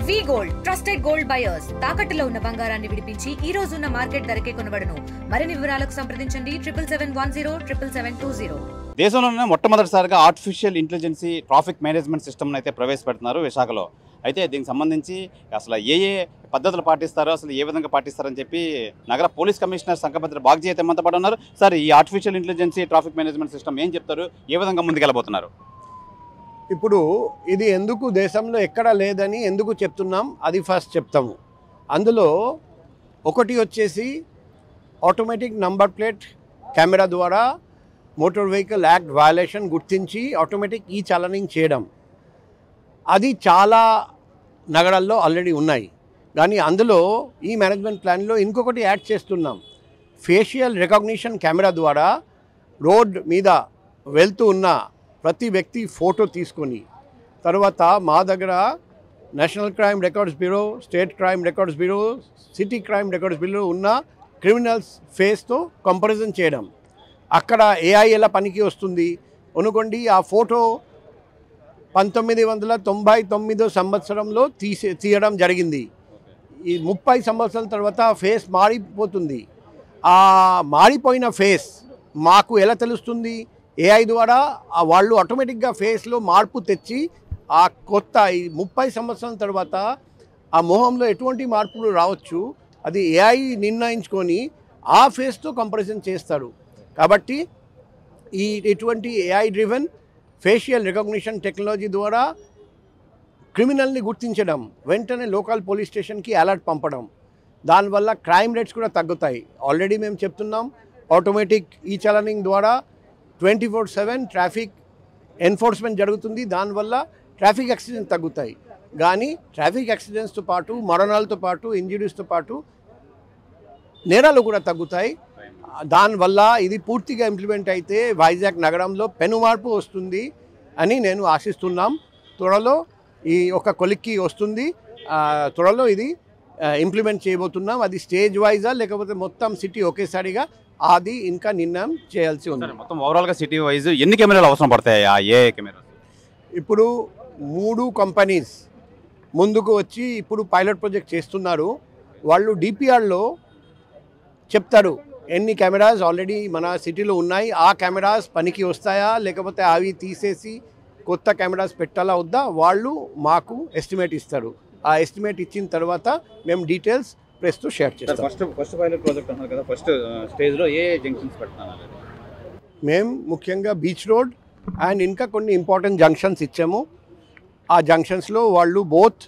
వి gold trusted gold buyers తాకట్టులో ఉన్న బంగారాన్ని విడిపించి ఈ రోజు ఉన్న మార్కెట్ ధరకే కొనబడును. మరిన్ని వివరాలకు సంప్రదించండి 77107720. దేశంలోనే మొట్టమొదటిసారిగా ఆర్టిఫిషియల్ ఇంటెలిజెన్సీ ట్రాఫిక్ మేనేజ్మెంట్ సిస్టమ్ని అయితే ప్రవేశపెడుతున్నారు విశాఖలో. అయితే దీనికి సంబంధించి అసలు ఏ పద్ధతులు పాటిస్తారో, అసలు ఏ విధంగా పాటిస్తారని చెప్పి నగర పోలీస్ కమిషనర్ సంకపత్ర బాగ్జీ అయితే మనతో పాటు ఉన్నారు. సార్, ఈ artificial intelligence traffic management system ఏం చెప్తారు, ఏ విధంగా ముందుకెళ్ళబోతున్నారు? ఇప్పుడు ఇది ఎందుకు దేశంలో ఎక్కడ లేదని ఎందుకు చెప్తున్నాం అది ఫస్ట్ చెప్తాము. అందులో ఒకటి వచ్చేసి ఆటోమేటిక్ నంబర్ ప్లేట్ కెమెరా ద్వారా మోటార్ వెహికల్ యాక్ట్ వయలేషన్ గుర్తించి ఆటోమేటిక్ ఈ చాలనింగ్ చేయడం. అది చాలా నగరాల్లో ఆల్రెడీ ఉన్నాయి. కానీ అందులో ఈ మేనేజ్మెంట్ ప్లాన్లో ఇంకొకటి యాడ్ చేస్తున్నాం. ఫేషియల్ రికగ్నిషన్ కెమెరా ద్వారా రోడ్ మీద వెళ్తూ ఉన్న ప్రతి వ్యక్తి ఫోటో తీసుకొని తర్వాత మా దగ్గర national crime records bureau, state crime records bureau, city crime records bureau ఉన్న క్రిమినల్స్ ఫేస్తో కంపారిజన్ చేయడం. అక్కడ ఏఐ ఎలా పనికి వస్తుంది అనుకోండి. ఆ ఫోటో 1999 సంవత్సరంలో తీయడం జరిగింది. ఈ 30 సంవత్సరాల తర్వాత ఫేస్ మారిపోతుంది. ఆ మారిపోయిన ఫేస్ మాకు ఎలా తెలుస్తుంది? ఏఐ ద్వారా వాళ్ళు ఆటోమేటిక్గా ఫేస్లో మార్పు తెచ్చి ఆ కొత్త ఈ 30 సంవత్సరాల తర్వాత ఆ మొహంలో ఎటువంటి మార్పులు రావచ్చు అది ఏఐ నిర్ణయించుకొని ఆ ఫేస్తో కంపారిజన్ చేస్తారు. కాబట్టి ఇటువంటి AI driven facial recognition technology ద్వారా క్రిమినల్ని గుర్తించడం, వెంటనే లోకల్ పోలీస్ స్టేషన్కి అలర్ట్ పంపడం, దానివల్ల క్రైమ్ రేట్స్ కూడా తగ్గుతాయి. ఆల్రెడీ మేము చెప్తున్నాం ఆటోమేటిక్ ఈ చలనింగ్ ద్వారా 24/7 ట్రాఫిక్ ఎన్ఫోర్స్మెంట్ జరుగుతుంది. దానివల్ల ట్రాఫిక్ యాక్సిడెంట్స్ తగ్గుతాయి. కానీ ట్రాఫిక్ యాక్సిడెంట్స్తో పాటు మరణాలతో పాటు ఇంజరీస్తో పాటు నేరాలు కూడా తగ్గుతాయి. దానివల్ల ఇది పూర్తిగా ఇంప్లిమెంట్ అయితే వైజాగ్ నగరంలో పెనుమార్పు వస్తుంది అని నేను ఆశిస్తున్నాం. త్వరలో ఈ ఒక కొలిక్కి వస్తుంది. త్వరలో ఇది ఇంప్లిమెంట్ చేయబోతున్నాం. అది స్టేజ్ వైజా లేకపోతే మొత్తం సిటీ ఒకేసారిగా అది ఇంకా నిర్ణయం చేయాల్సి ఉంది. మొత్తం ఓవరాల్గా సిటీ వైజ్ ఎన్ని కెమెరాలు అవసరం పడతాయి? ఆ ఏ కెమెరా ఇప్పుడు 3 కంపెనీస్ ముందుకు వచ్చి ఇప్పుడు పైలట్ ప్రాజెక్ట్ చేస్తున్నారు. వాళ్ళు డిపిఆర్లో చెప్తారు ఎన్ని కెమెరాస్ ఆల్రెడీ మన సిటీలో ఉన్నాయి, ఆ కెమెరాస్ పనికి వస్తాయా లేకపోతే అవి తీసేసి కొత్త కెమెరాస్ పెట్టాలా వద్దా వాళ్ళు మాకు ఎస్టిమేట్ ఇస్తారు. ఆ ఎస్టిమేట్ ఇచ్చిన తర్వాత మేము డీటెయిల్స్ ప్రెస్తో షేర్ చేస్తాం. ఫస్ట్ పైలట్ ప్రాజెక్ట్ అన్నారు కదా, ఫస్ట్ స్టేజ్లో ఏ జంక్షన్స్ పెడుతున్నారు? మేము ముఖ్యంగా బీచ్ రోడ్ అండ్ ఇంకా కొన్ని ఇంపార్టెంట్ జంక్షన్స్ ఇచ్చాము. ఆ జంక్షన్స్లో వాళ్ళు both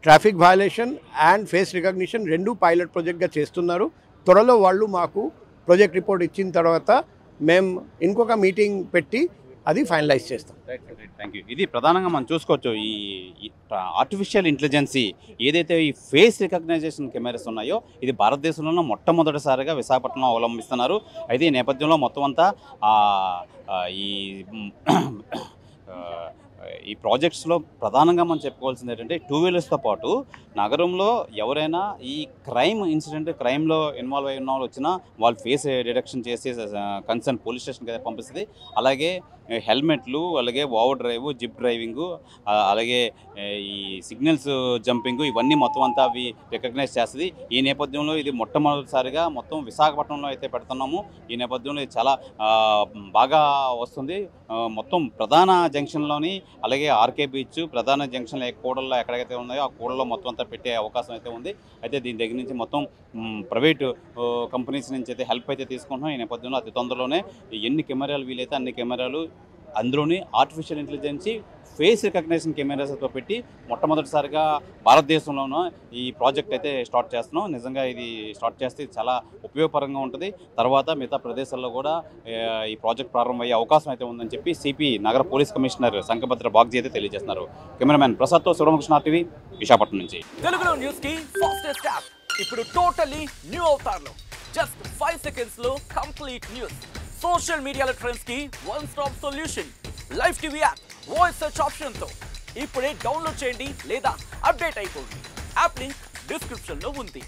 traffic violation and face recognition 2 pilot ప్రాజెక్ట్గా చేస్తున్నారు. త్వరలో వాళ్ళు మాకు ప్రాజెక్ట్ రిపోర్ట్ ఇచ్చిన తర్వాత మేము ఇంకొక మీటింగ్ పెట్టి అది ఫైనలైజ్ చేస్తాం. Thank you. ఇది ప్రధానంగా మనం చూసుకోవచ్చు. ఈ ఆర్టిఫిషియల్ ఇంటెలిజెన్సీ ఏదైతే ఈ ఫేస్ రికగ్నైజేషన్ కెమెరాస్ ఉన్నాయో ఇది భారతదేశంలో మొట్టమొదటిసారిగా విశాఖపట్నంలో అవలంబిస్తున్నారు. అయితే ఈ నేపథ్యంలో మొత్తం అంతా ఈ ప్రాజెక్ట్స్లో ప్రధానంగా మనం చెప్పుకోవాల్సింది ఏంటంటే 2 వీలర్స్తో పాటు నగరంలో ఎవరైనా ఈ క్రైమ్లో ఇన్వాల్వ్ అయి ఉన్న వాళ్ళు వచ్చినా వాళ్ళు ఫేస్ డిటెక్షన్ చేసి కన్సర్న్ పోలీస్ స్టేషన్కి అయితే పంపిస్తుంది. అలాగే హెల్మెట్లు, అలాగే ఓవర్ డ్రైవ్, జిప్ డ్రైవింగు, అలాగే ఈ సిగ్నల్స్ జంపింగ్ ఇవన్నీ మొత్తం అంతా అవి రికగ్నైజ్ చేస్తుంది. ఈ నేపథ్యంలో ఇది మొట్టమొదటిసారిగా మొత్తం విశాఖపట్నంలో అయితే పెడుతున్నాము. ఈ నేపథ్యంలో ఇది చాలా బాగా వస్తుంది. మొత్తం ప్రధాన జంక్షన్లోని అలాగే ఆర్కే బీచ్ ప్రధాన జంక్షన్లో కూడల్లో ఎక్కడైతే ఉన్నాయో ఆ కూడల్లో మొత్తం అంతా పెట్టే అవకాశం అయితే ఉంది. అయితే దీని దగ్గర నుంచి మొత్తం ప్రైవేటు కంపెనీస్ నుంచి అయితే హెల్ప్ అయితే తీసుకుంటున్నాం. ఈ నేపథ్యంలో అతి తొందరలోనే ఎన్ని కెమెరాలు వీలైతే అన్ని కెమెరాలు అందులోని ఆర్టిఫిషియల్ ఇంటెలిజెన్సీ ఫేస్ రికగ్నిషన్ కెమెరాస్తో పెట్టి మొట్టమొదటిసారిగా భారతదేశంలోనూ ఈ ప్రాజెక్ట్ అయితే స్టార్ట్ చేస్తున్నాం. నిజంగా ఇది స్టార్ట్ చేస్తే చాలా ఉపయోగకరంగా ఉంటుంది. తర్వాత మిగతా ప్రదేశాల్లో కూడా ఈ ప్రాజెక్ట్ ప్రారంభమయ్యే అవకాశం అయితే ఉందని చెప్పి సిపి నగర పోలీస్ కమిషనర్ సంకపత్ర బాగ్జీ అయితే తెలియజేస్తున్నారు. కెమెరామెన్ ప్రసాద్తో శివరామకృష్ణ టీవీ విశాఖపట్నం నుంచి. తెలుగులో న్యూస్ కి ఫాస్టెస్ట్ యాప్ ఇప్పుడు టోటల్లీ న్యూ అవతార్లో జస్ట్ 5 సెకండ్స్ లో కంప్లీట్ న్యూస్. సోషల్ మీడియాలో ట్రెండ్స్ కి one stop solution. Live TV app voice search option తో ఇప్పుడే డౌన్లోడ్ చేయండి లేదా అప్డేట్ అయిపోండి. యాప్ లింక్ డిస్క్రిప్షన్ లో ఉంది.